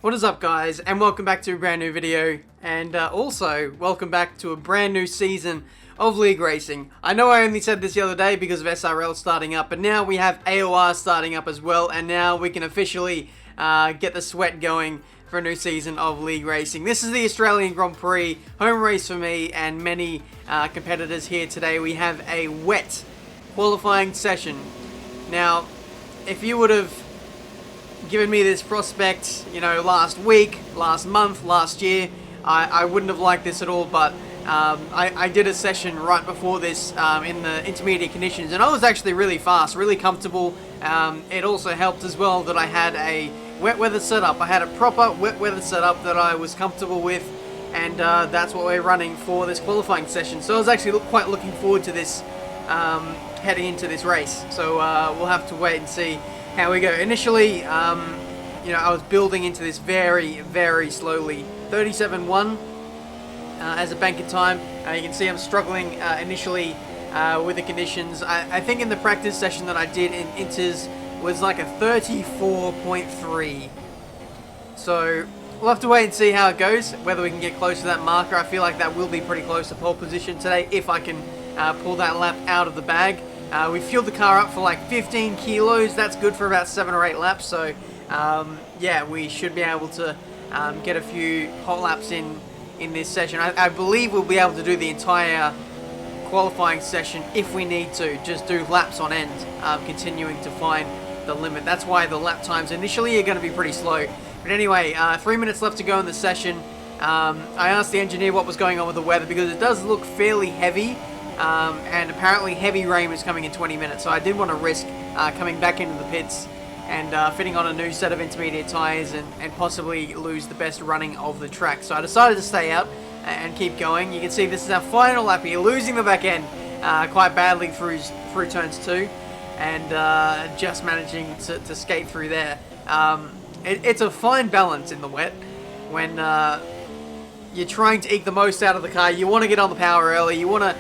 What is up, guys, and welcome back to a brand new video, and also welcome back to a brand new season of League Racing. I know I only said this the other day because of SRL starting up, but now we have AOR starting up as well, and now we can officially get the sweat going for a new season of League Racing. This is the Australian Grand Prix, home race for me and many competitors here today. We have a wet qualifying session. Now, if you would have given me this prospect, you know, last week, last month, last year, I wouldn't have liked this at all, but I did a session right before this in the intermediate conditions, and I was actually really fast, really comfortable. It also helped as well that I had a wet weather setup. I had a proper wet weather setup that I was comfortable with, and that's what we're running for this qualifying session. So I was actually quite looking forward to this heading into this race. So we'll have to wait and see how we go. Initially, you know, I was building into this very, very slowly. 37.1 as a banker time. You can see I'm struggling initially with the conditions. I think in the practice session that I did in Inters was like a 34.3. So we'll have to wait and see how it goes, whether we can get close to that marker. I feel like that will be pretty close to pole position today if I can pull that lap out of the bag. We fueled the car up for like 15 kilos. That's good for about 7 or 8 laps. So, yeah, we should be able to get a few hot laps in this session. I believe we'll be able to do the entire qualifying session if we need to. Just do laps on end, continuing to find the limit. That's why the lap times initially are going to be pretty slow. But anyway, 3 minutes left to go in the session. I asked the engineer what was going on with the weather because it does look fairly heavy. And apparently heavy rain was coming in 20 minutes, so I did want to risk coming back into the pits and fitting on a new set of intermediate tyres and possibly lose the best running of the track. So I decided to stay out and keep going. You can see this is our final lap here, losing the back end quite badly through turns 2 and just managing to skate through there. It's a fine balance in the wet when you're trying to eke the most out of the car. You want to get on the power early, you want to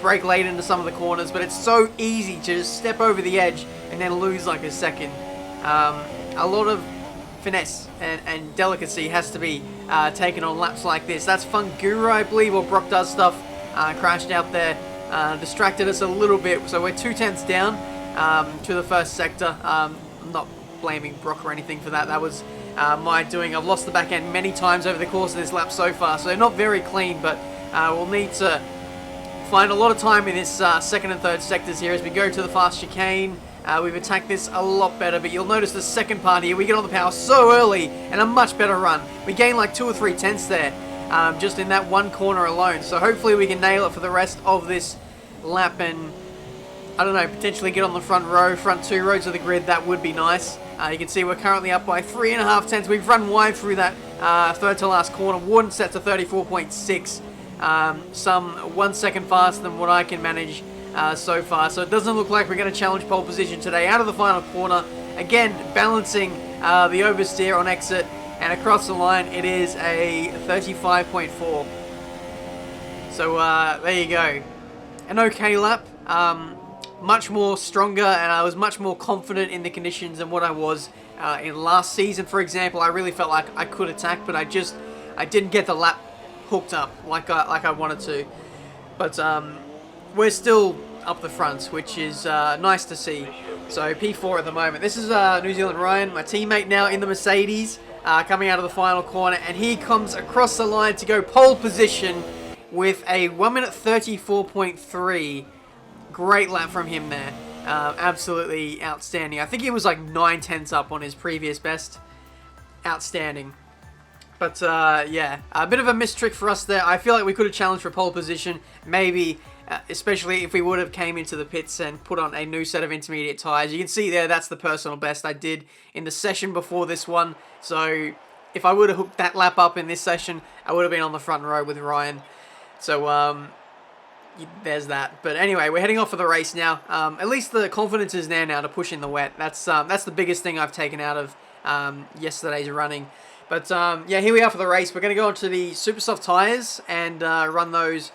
brake late into some of the corners, but it's so easy to just step over the edge and then lose like a second. A lot of finesse and delicacy has to be taken on laps like this. That's Fungura, I believe, or Brock does stuff, crashed out there, distracted us a little bit, so we're 2/10 down to the first sector. I'm not blaming Brock or anything for that. That was my doing. I've lost the back end many times over the course of this lap so far, so they're not very clean, but we'll need to find a lot of time in this second and third sectors here as we go to the fast chicane. We've attacked this a lot better, but you'll notice the second part here, we get on the power so early and a much better run. We gain like 2 or 3 tenths there, just in that one corner alone, so hopefully we can nail it for the rest of this lap and, I don't know, potentially get on the front row, front 2 rows of the grid. That would be nice. You can see we're currently up by 3.5 tenths. We've run wide through that third to last corner. Warden set to 34.6. Some 1 second faster than what I can manage so far. So it doesn't look like we're going to challenge pole position today. Out of the final corner, again, balancing the oversteer on exit. And across the line, it is a 35.4. So there you go. An okay lap. Much more stronger, and I was much more confident in the conditions than what I was in last season, for example. I really felt like I could attack, but I didn't get the lap hooked up like I wanted to. But we're still up the front, which is nice to see. So P4 at the moment. This is New Zealand Ryan, my teammate now in the Mercedes, coming out of the final corner, and he comes across the line to go pole position with a 1 minute 34.3. Great lap from him there. Absolutely outstanding. I think he was like 9 tenths up on his previous best. Outstanding. But yeah, a bit of a missed trick for us there. I feel like we could have challenged for pole position. Maybe, especially if we would have came into the pits and put on a new set of intermediate tyres. You can see there, that's the personal best I did in the session before this one. So if I would have hooked that lap up in this session, I would have been on the front row with Ryan. So there's that. But anyway, we're heading off for the race now. At least the confidence is there now to push in the wet. That's the biggest thing I've taken out of yesterday's running. But yeah, here we are for the race. We're going to go onto the super soft tyres and run those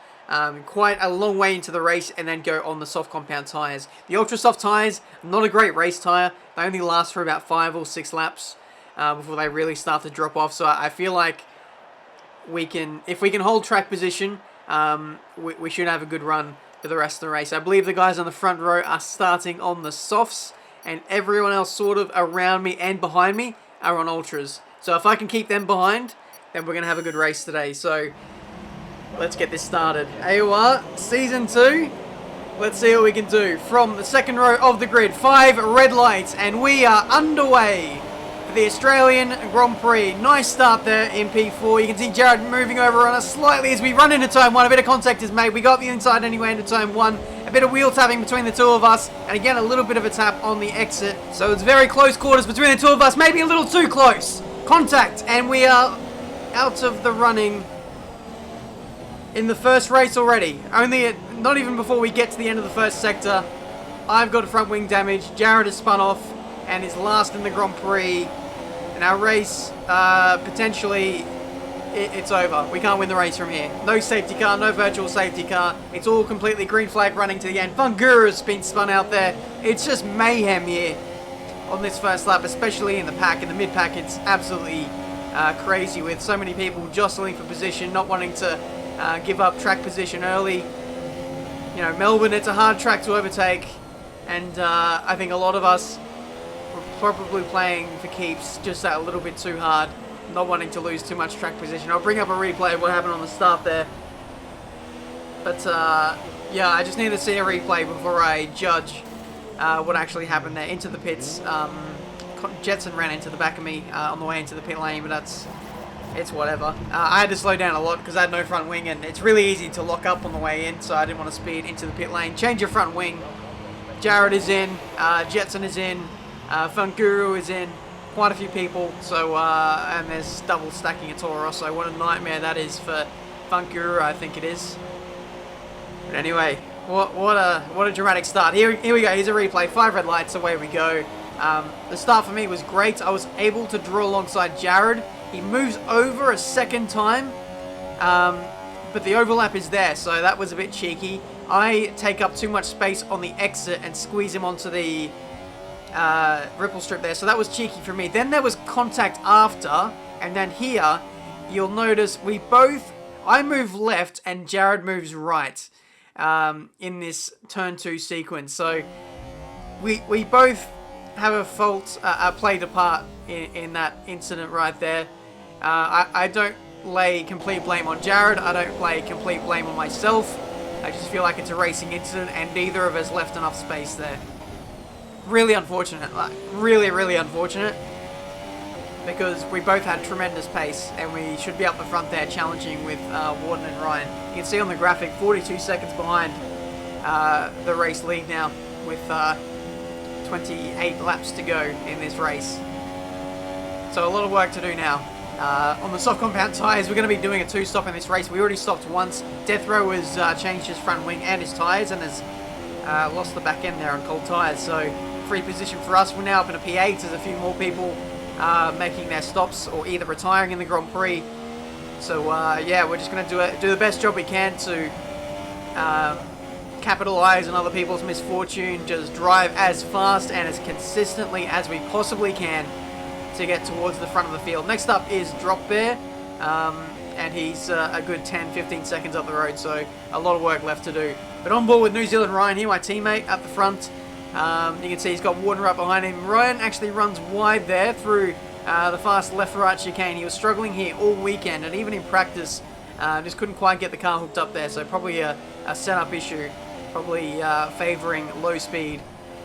quite a long way into the race and then go on the soft compound tyres. The ultra soft tyres, not a great race tyre. They only last for about 5 or 6 laps. before they really start to drop off. So I feel like if we can hold track position, we should have a good run for the rest of the race. I believe the guys on the front row are starting on the softs, and everyone else sort of around me and behind me are on ultras. So if I can keep them behind, then we're going to have a good race today. So let's get this started. AOR Season 2. Let's see what we can do. From the second row of the grid, 5 red lights, and we are underway for the Australian Grand Prix. Nice start there in P4. You can see Jared moving over on us slightly as we run into turn 1. A bit of contact is made. We got the inside anyway into turn 1. A bit of wheel tapping between the two of us, and again a little bit of a tap on the exit. So it's very close quarters between the two of us, maybe a little too close. Contact, and we are out of the running in the first race already. Not even before we get to the end of the first sector. I've got front wing damage. Jared has spun off and is last in the Grand Prix. And our race, potentially, it's over. We can't win the race from here. No safety car, no virtual safety car. It's all completely green flag running to the end. Fun Guru's been spun out there. It's just mayhem here on this first lap, especially in the pack. In the mid-pack, it's absolutely crazy with so many people jostling for position, not wanting to give up track position early. You know, Melbourne, it's a hard track to overtake, and I think a lot of us were probably playing for keeps just that a little bit too hard, not wanting to lose too much track position. I'll bring up a replay of what happened on the start there. But yeah, I just need to see a replay before I judge what actually happened there. Into the pits, Jetson ran into the back of me on the way into the pit lane, but it's whatever. I had to slow down a lot because I had no front wing, and it's really easy to lock up on the way in, so I didn't want to speed into the pit lane. Change your front wing. Jared is in, Jetson is in, Fun Guru is in, quite a few people, so, and there's double stacking a Toro Rosso. What a nightmare that is for Fun Guru, I think it is. But anyway, what a dramatic start. Here we go, here's a replay, 5 red lights, away we go. The start for me was great. I was able to draw alongside Jared. He moves over a second time, but the overlap is there, so that was a bit cheeky. I take up too much space on the exit and squeeze him onto the ripple strip there, so that was cheeky for me. Then there was contact after, and then here, you'll notice I move left and Jared moves right in this turn 2 sequence. So we both have a fault, played a part in that incident right there. I don't lay complete blame on Jared. I don't lay complete blame on myself. I just feel like it's a racing incident, and neither of us left enough space there. Really unfortunate. Like, really, really unfortunate. Because we both had tremendous pace, and we should be up the front there challenging with Warden and Ryan. You can see on the graphic, 42 seconds behind the race lead now, with 28 laps to go in this race. So a lot of work to do now. On the soft compound tyres, we're going to be doing a 2-stop in this race. We already stopped once. Death Row has changed his front wing and his tyres, and has lost the back end there on cold tyres. So free position for us. We're now up in a P8. There's a few more people making their stops or either retiring in the Grand Prix. So yeah, we're just going to do the best job we can to capitalize on other people's misfortune. Just drive as fast and as consistently as we possibly can to get towards the front of the field. Next up is Drop Bear, and he's a good 10-15 seconds up the road, so a lot of work left to do. But on board with New Zealand Ryan here, my teammate at the front. You can see he's got Warden right behind him. Ryan actually runs wide there through the fast left-right chicane. He was struggling here all weekend, and even in practice, just couldn't quite get the car hooked up there, so probably a setup issue, probably favouring low-speed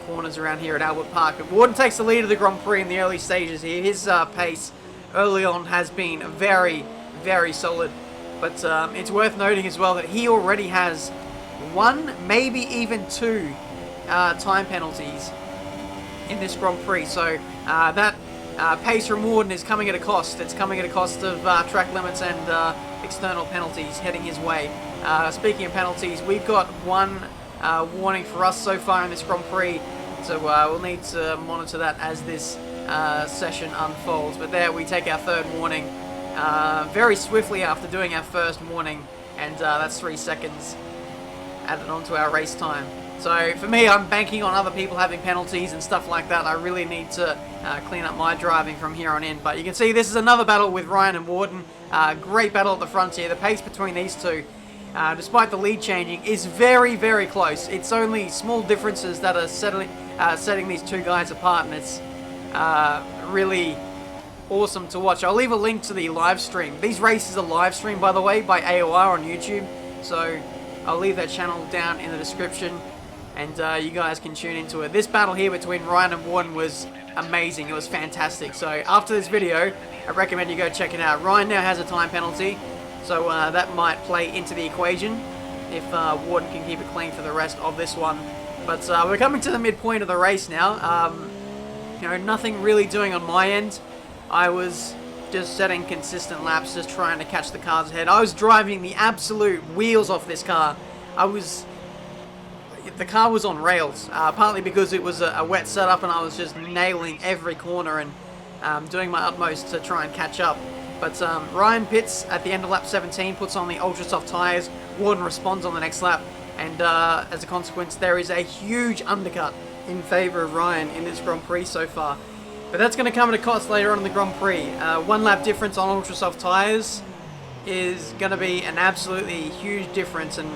corners around here at Albert Park. But Warden takes the lead of the Grand Prix in the early stages here. His pace early on has been very, very solid. But it's worth noting as well that he already has 1, maybe even 2 time penalties in this Grand Prix. So that pace from Warden is coming at a cost. It's coming at a cost of track limits and external penalties heading his way. Speaking of penalties, we've got 1 warning for us so far in this Grand Prix, so we'll need to monitor that as this session unfolds. But there we take our 3rd warning very swiftly after doing our 1st warning, and that's 3 seconds added onto our race time. So for me, I'm banking on other people having penalties and stuff like that. I really need to clean up my driving from here on in. But you can see this is another battle with Ryan and Warden. Great battle at the front here. The pace between these two, despite the lead changing, is very, very close. It's only small differences that are setting these two guys apart, and it's really awesome to watch. I'll leave a link to the live stream. These races are live streamed, by the way, by AOR on YouTube. So I'll leave that channel down in the description, and you guys can tune into it. This battle here between Ryan and Warden was amazing. It was fantastic. So after this video, I recommend you go check it out. Ryan now has a time penalty, so that might play into the equation if Warden can keep it clean for the rest of this one. But we're coming to the midpoint of the race now. You know, nothing really doing on my end. I was just setting consistent laps, just trying to catch the cars ahead. I was driving the absolute wheels off this car. The car was on rails, partly because it was a wet setup and I was just nailing every corner and doing my utmost to try and catch up. But Ryan pits at the end of lap 17, puts on the ultra soft tyres. Warden responds on the next lap, and as a consequence, there is a huge undercut in favour of Ryan in this Grand Prix so far. But that's going to come at a cost later on in the Grand Prix. 1 lap difference on ultra soft tyres is going to be an absolutely huge difference, and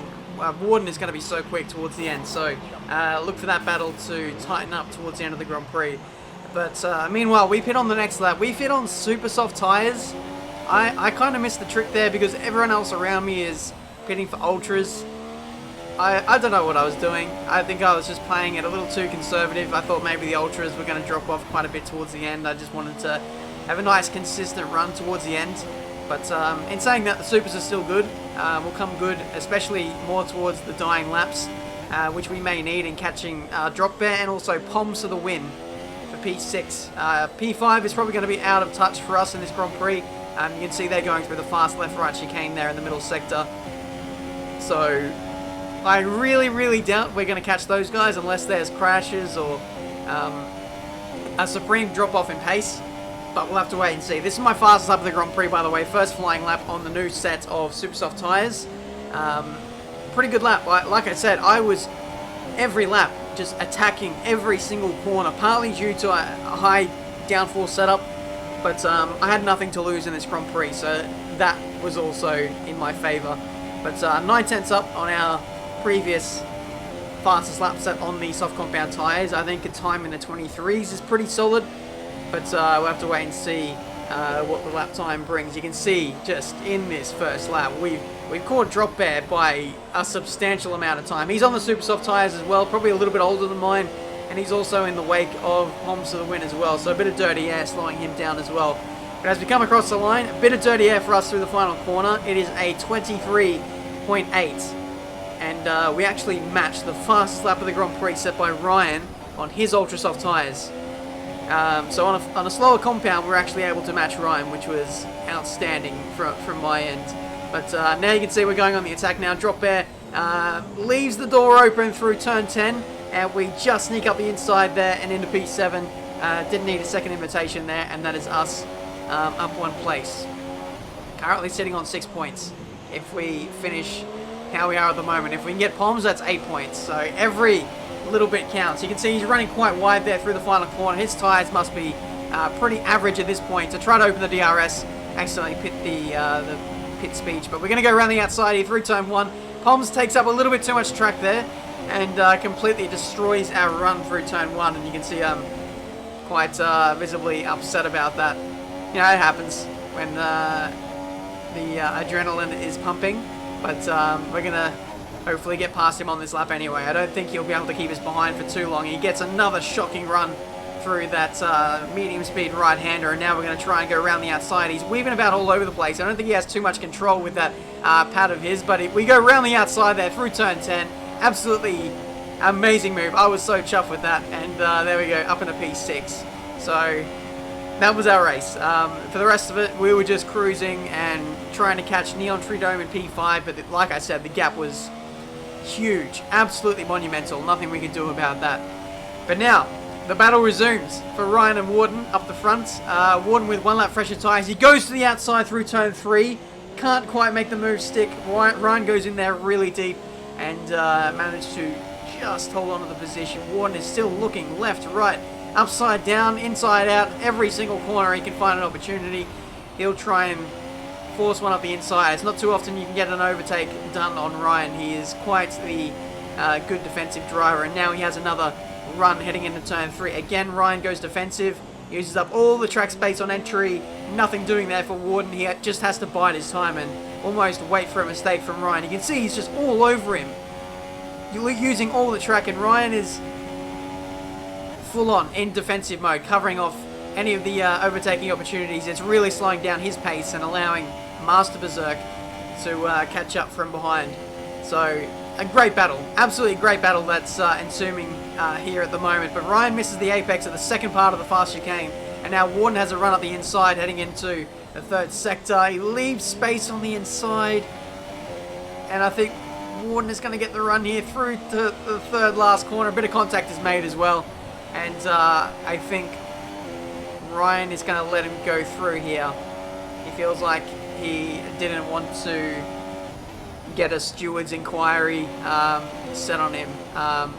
Warden is going to be so quick towards the end. So look for that battle to tighten up towards the end of the Grand Prix. But meanwhile, we pit on the next lap. We pit on super soft tyres. I kind of missed the trick there because everyone else around me is pitting for ultras. I don't know what I was doing. I think I was just playing it a little too conservative. I thought maybe the ultras were going to drop off quite a bit towards the end. I just wanted to have a nice consistent run towards the end. But in saying that, the supers are still good. Will come good, especially more towards the dying laps, which we may need in catching Drop Bear and also Poms to the win for P6. P5 is probably going to be out of touch for us in this Grand Prix. You can see they're going through the fast left-right chicane there in the middle sector. So I really doubt we're going to catch those guys unless there's crashes or a supreme drop-off in pace. But we'll have to wait and see. This is my fastest lap of the Grand Prix, by the way. First flying lap on the new set of super soft tyres. Pretty good lap. Like I said, I was every lap just attacking every single corner, partly due to a high downforce setup. But I had nothing to lose in this Grand Prix, so that was also in my favour. But 9/10 up on our previous fastest lap set on the soft compound tyres. I think a time in the 23s is pretty solid, but we'll have to wait and see what the lap time brings. You can see just in this first lap we've caught Drop Bear by a substantial amount of time. He's on the super soft tyres as well, probably a little bit older than mine, and he's also in the wake of Poms to the win as well, so a bit of dirty air slowing him down as well. But as we come across the line, a bit of dirty air for us through the final corner. It is a 23.8. And we actually matched the fastest lap of the Grand Prix set by Ryan on his ultra soft tyres. So on a slower compound, we're actually able to match Ryan, which was outstanding from my end. But now you can see we're going on the attack now. Drop Bear leaves the door open through turn 10, and we just sneak up the inside there and into P7. Didn't need a second invitation there, and that is us up 1 place. Currently sitting on 6 points. If we finish how we are at the moment, if we can get Poms, that's 8 points. So every little bit counts. You can see he's running quite wide there through the final corner. His tyres must be pretty average at this point. To try to open the DRS, accidentally pit the pit speech. But we're going to go around the outside here through turn 1. Poms takes up a little bit too much track there and completely destroys our run through turn 1. And you can see I'm quite visibly upset about that. You know, it happens when the adrenaline is pumping. But we're going to hopefully get past him on this lap anyway. I don't think he'll be able to keep us behind for too long. He gets another shocking run through that medium speed right-hander, and now we're going to try and go around the outside. He's weaving about all over the place. I don't think he has too much control with that pad of his, but we go around the outside there through turn 10. Absolutely amazing move. I was so chuffed with that, and there we go, up into P6. So that was our race. For the rest of it, we were just cruising and trying to catch Neon Tree Dome in P5, but like I said, the gap was huge, absolutely monumental. Nothing we could do about that. But now, the battle resumes for Ryan and Warden up the front. Warden with 1 lap fresher tyres. He goes to the outside through turn 3. Can't quite make the move stick. Ryan goes in there really deep and managed to just hold on to the position. Warden is still looking left, right, upside down, inside out. Every single corner he can find an opportunity. He'll try and force one up the inside. It's not too often you can get an overtake done on Ryan. He is quite the good defensive driver, and now he has another run heading into turn 3. Again, Ryan goes defensive, uses up all the track space on entry. Nothing doing there for Warden. He just has to bide his time and almost wait for a mistake from Ryan. You can see he's just all over him, using all the track, and Ryan is full on in defensive mode, covering off any of the overtaking opportunities. It's really slowing down his pace and allowing Master Berserk to catch up from behind. So a great battle, absolutely great battle that's ensuing here at the moment. But Ryan misses the apex at the second part of the fast chicane, and now Warden has a run up the inside heading into the third sector. He leaves space on the inside, and I think Warden is going to get the run here through to the third last corner. A bit of contact is made as well, and I think Ryan is going to let him go through here. He feels like he didn't want to get a steward's inquiry set on him.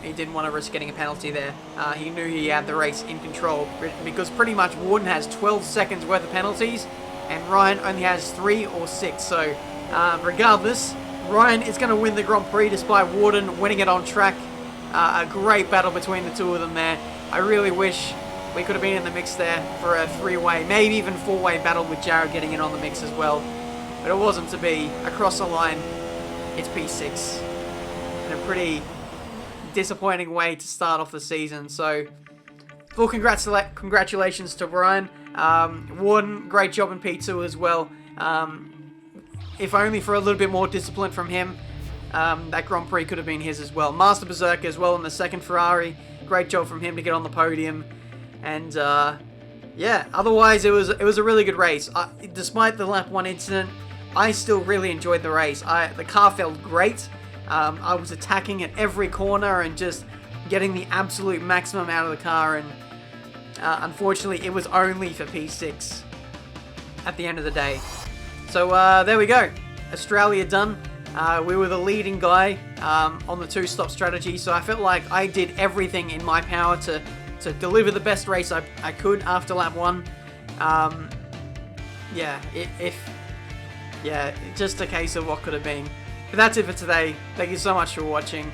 He didn't want to risk getting a penalty there. He knew he had the race in control, because pretty much Warden has 12 seconds worth of penalties and Ryan only has 3 or 6. So regardless, Ryan is going to win the Grand Prix despite Warden winning it on track. A great battle between the two of them there. I really wish we could have been in the mix there for a 3-way, maybe even 4-way battle with Jared getting in on the mix as well. But it wasn't to be. Across the line, it's P6 in a pretty disappointing way to start off the season. So full congratulations to Ryan. Warden, great job in P2 as well. If only for a little bit more discipline from him, that Grand Prix could have been his as well. Master Berserk as well in the second Ferrari. Great job from him to get on the podium. And yeah, otherwise it was a really good race. Despite the lap 1 incident, I still really enjoyed the race. The car felt great. I was attacking at every corner and just getting the absolute maximum out of the car. And unfortunately, it was only for P6 at the end of the day. So there we go. Australia done. We were the leading guy on the 2-stop strategy. So I felt like I did everything in my power to deliver the best race I could after lap 1. Yeah, just a case of what could have been. But that's it for today. Thank you so much for watching.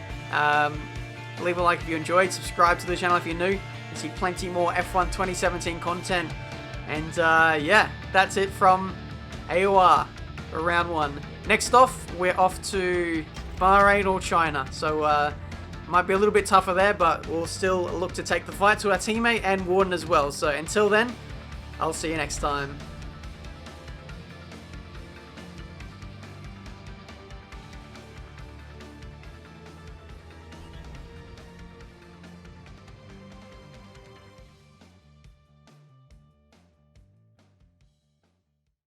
Leave a like if you enjoyed. Subscribe to the channel if you're new. You see plenty more F1 2017 content. And yeah, that's it from AOR for round 1. Next off, we're off to Bahrain or China. So might be a little bit tougher there, but we'll still look to take the fight to our teammate and Warden as well. So until then, I'll see you next time.